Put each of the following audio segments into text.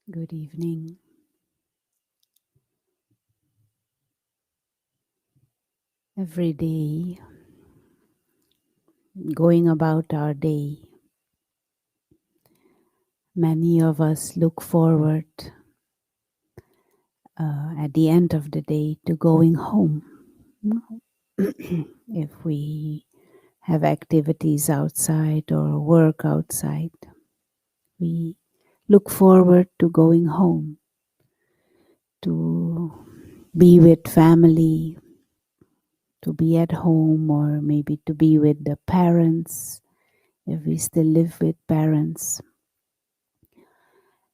Good evening. Every day, going about our day, many of us look forward at the end of the day to going home. If we have activities outside or work outside, we look forward to going home, to be with family, to be at home, or maybe to be with the parents if we still live with parents.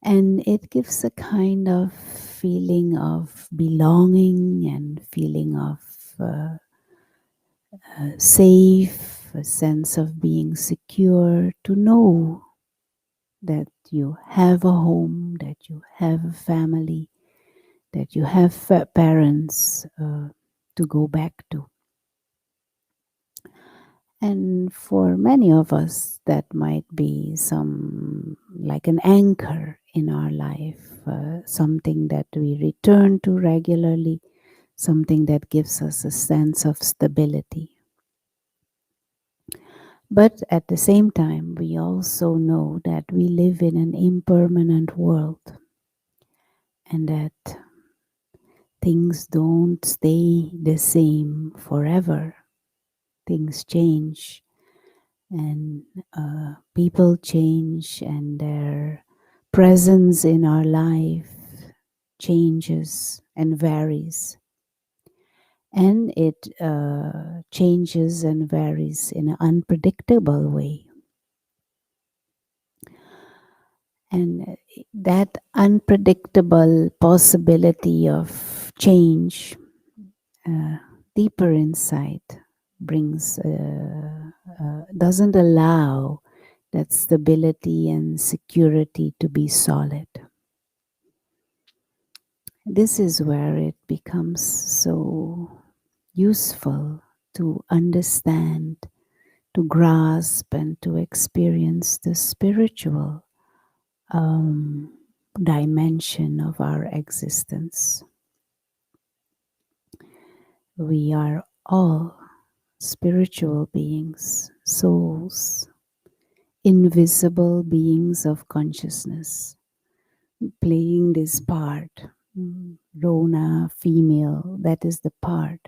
And it gives a kind of feeling of belonging and feeling of safe, a sense of being secure, to know that you have a home, that you have a family, that you have parents to go back to. And for many of us, that might be some like an anchor in our life, something that we return to regularly, something that gives us a sense of stability. But at the same time, we also know that we live in an impermanent world and that things don't stay the same forever. Things change. And people change, and their presence in our life changes and varies. And it changes and varies in an unpredictable way. And that unpredictable possibility of change deeper inside brings doesn't allow that stability and security to be solid. This is where it becomes so useful to understand, to grasp, and to experience the spiritual dimension of our existence. We are all spiritual beings, souls, invisible beings of consciousness, playing this part. Rona, female, that is the part.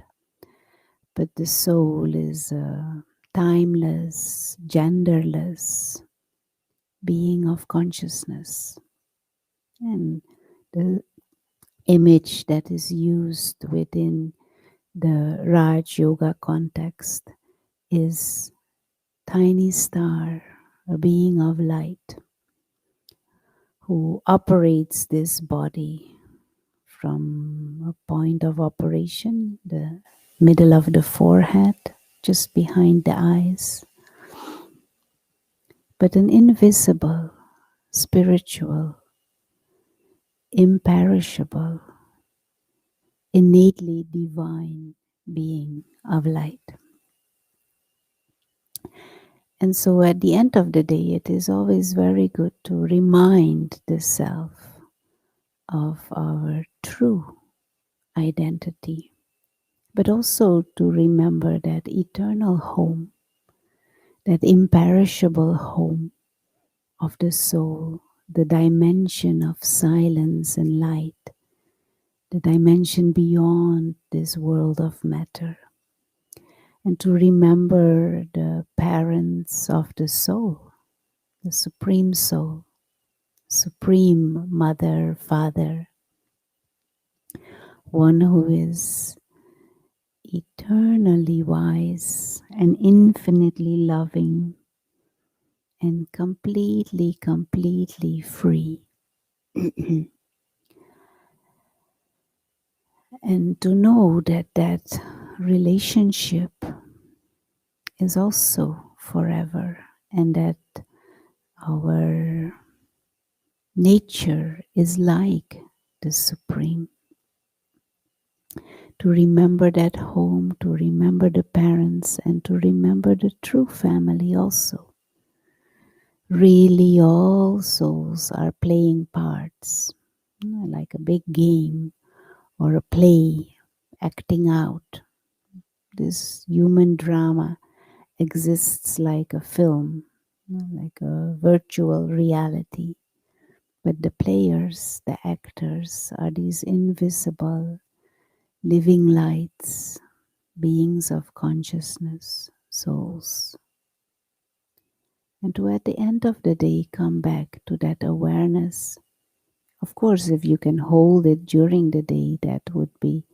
But the soul is a timeless, genderless being of consciousness. And the image that is used within the Raj Yoga context is tiny star, a being of light who operates this body from a point of operation, the middle of the forehead, just behind the eyes, but an invisible, spiritual, imperishable, innately divine being of light. And so at the end of the day, it is always very good to remind the self of our true identity, but also to remember that eternal home, that imperishable home of the soul, the dimension of silence and light, the dimension beyond this world of matter. And to remember the parents of the soul, the supreme soul, supreme mother, father, one who is eternally wise and infinitely loving and completely, completely free. And to know that that relationship is also forever, and that our nature is like the Supreme. To remember that home, to remember the parents, and to remember the true family also. Really, all souls are playing parts, like a big game or a play, acting out. This human drama exists like a film, like a virtual reality. But the players, the actors, are these invisible living lights, beings of consciousness, souls. And to at the end of the day come back to that awareness. Of course, if you can hold it during the day, that would be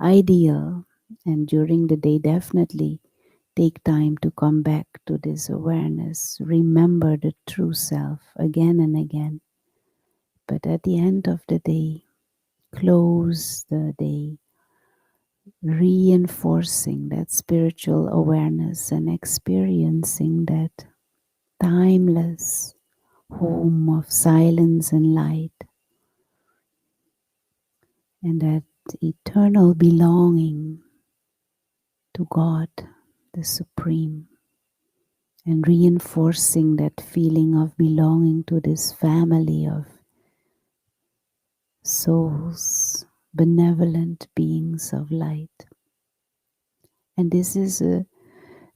ideal. And during the day, definitely take time to come back to this awareness. Remember the true self again and again. But at the end of the day, close the day reinforcing that spiritual awareness and experiencing that timeless home of silence and light, and that eternal belonging to God, the Supreme, and reinforcing that feeling of belonging to this family of souls, benevolent beings of light. And this is a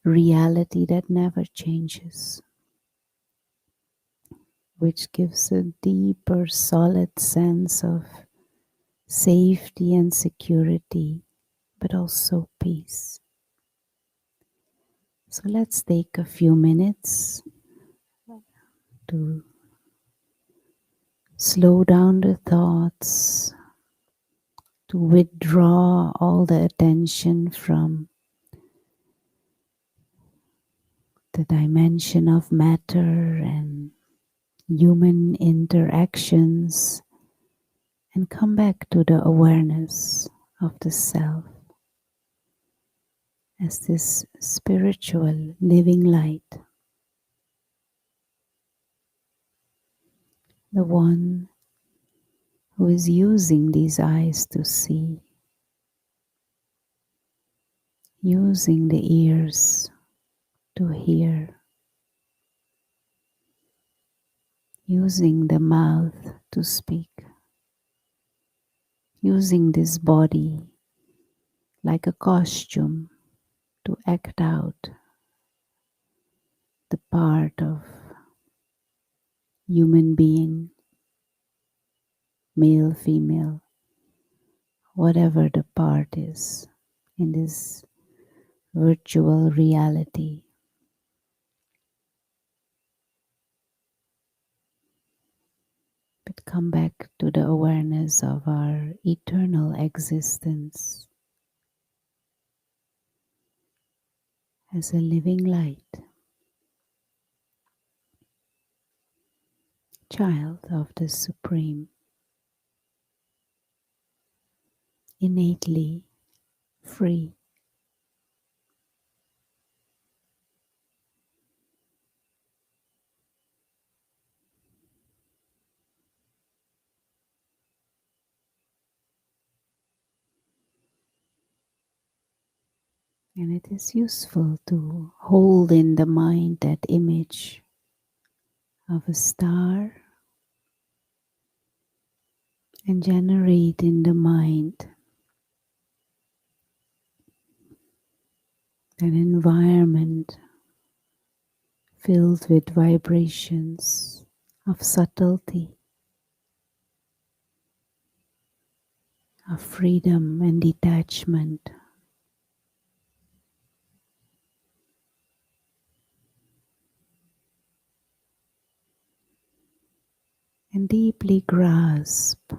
reality that never changes, which gives a deeper, solid sense of safety and security, but also peace. So let's take a few minutes to slow down the thoughts, to withdraw all the attention from the dimension of matter and human interactions, and come back to the awareness of the self as this spiritual living light, the one who is using these eyes to see, using the ears to hear, using the mouth to speak, using this body like a costume to act out the part of human being, male, female, whatever the part is in this virtual reality. But come back to the awareness of our eternal existence as a living light, child of the Supreme, innately free. And it is useful to hold in the mind that image of a star and generate in the mind an environment filled with vibrations of subtlety, of freedom and detachment. And deeply grasp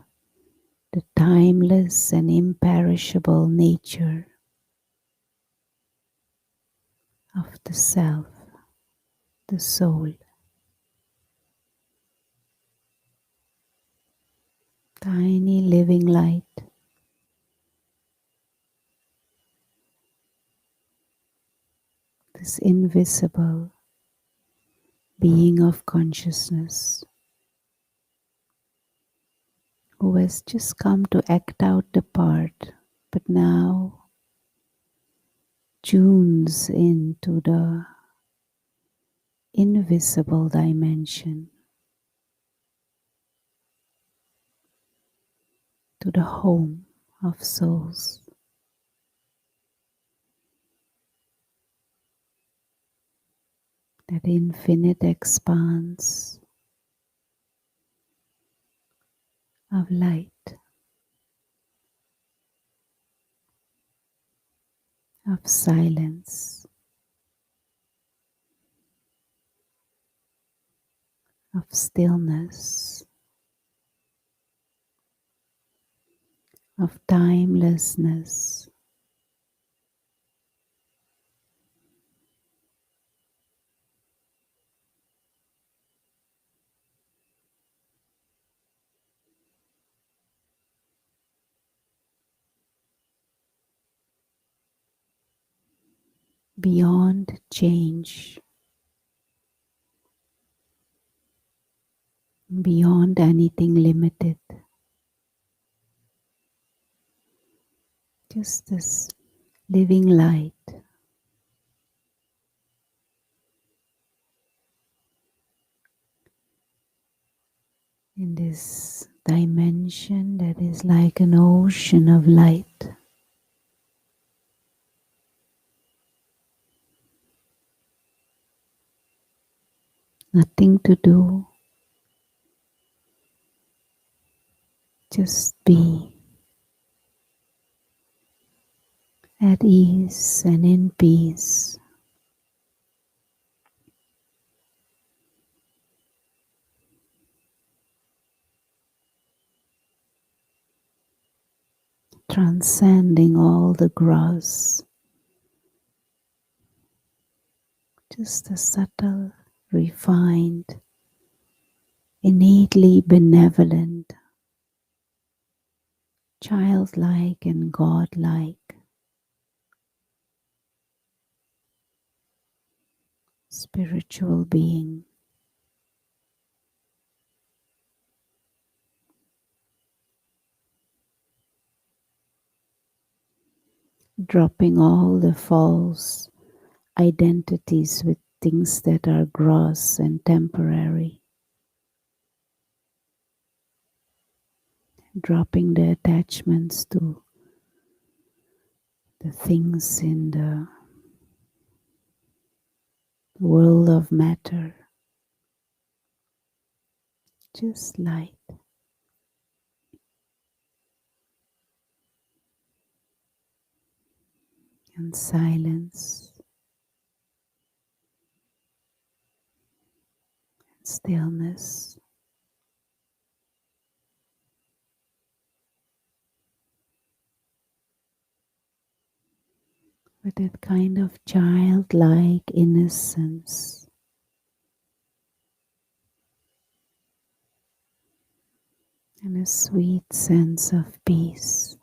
the timeless and imperishable nature of the self, the soul, tiny living light, this invisible being of consciousness who has just come to act out the part, but now tunes into the invisible dimension, to the home of souls, that infinite expanse of light, of silence, of stillness, of timelessness, beyond change, beyond anything limited. Just this living light in this dimension that is like an ocean of light. Nothing to do, just be at ease and in peace. Transcending all the gross, just a subtle, refined, innately benevolent, childlike and godlike, spiritual being, dropping all the false identities with things that are gross and temporary, dropping the attachments to the things in the world of matter, just light and silence and stillness. With that kind of childlike innocence, and a sweet sense of peace.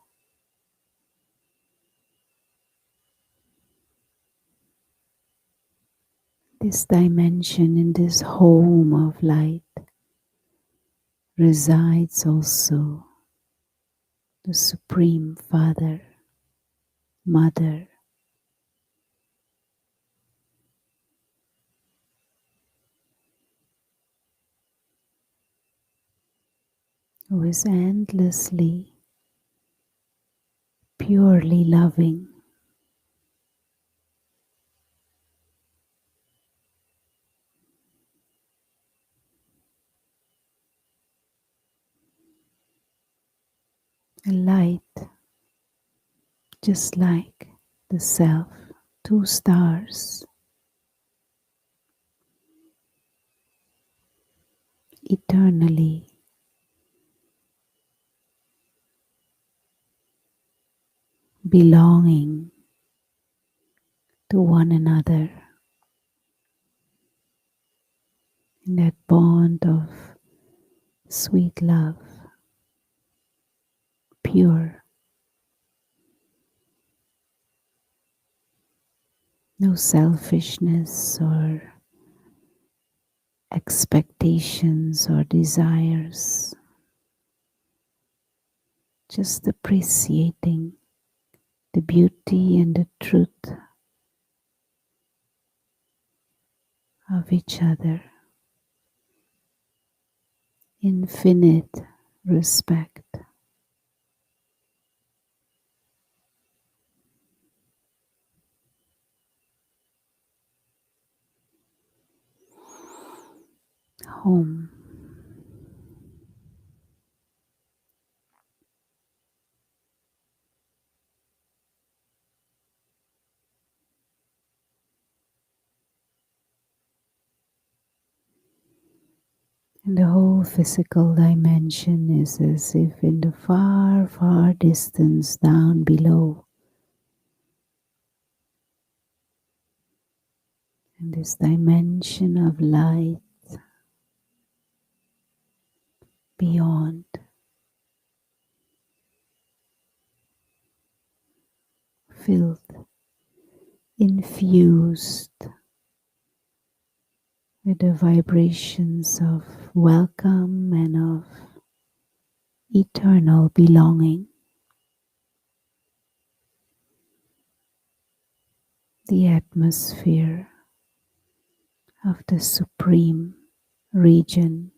This dimension, in this home of light, resides also the Supreme Father, Mother, who is endlessly, purely loving. A light just like the self, two stars, eternally belonging to one another. in that bond of sweet love, pure, no selfishness or expectations or desires, just appreciating the beauty and the truth of each other, infinite respect. Home. And the whole physical dimension is as if in the far, far distance down below. And this dimension of light beyond, filled, infused with the vibrations of welcome and of eternal belonging. The atmosphere of the supreme region,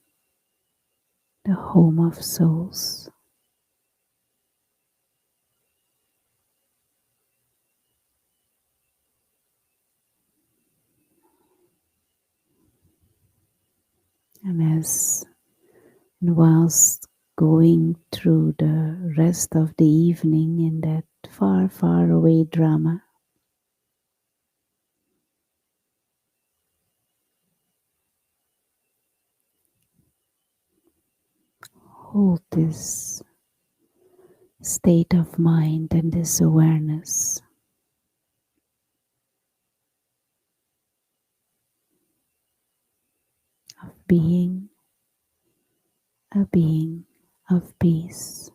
the home of souls. And whilst going through the rest of the evening in that far, far away drama, hold this state of mind and this awareness of being a being of peace.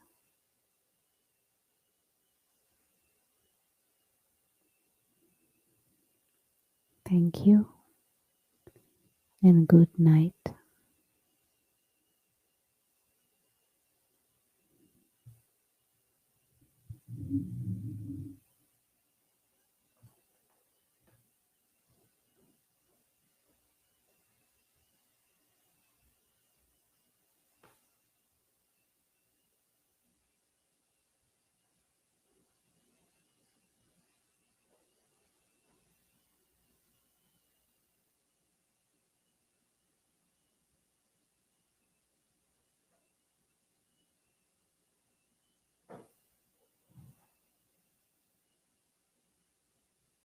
Thank you and good night.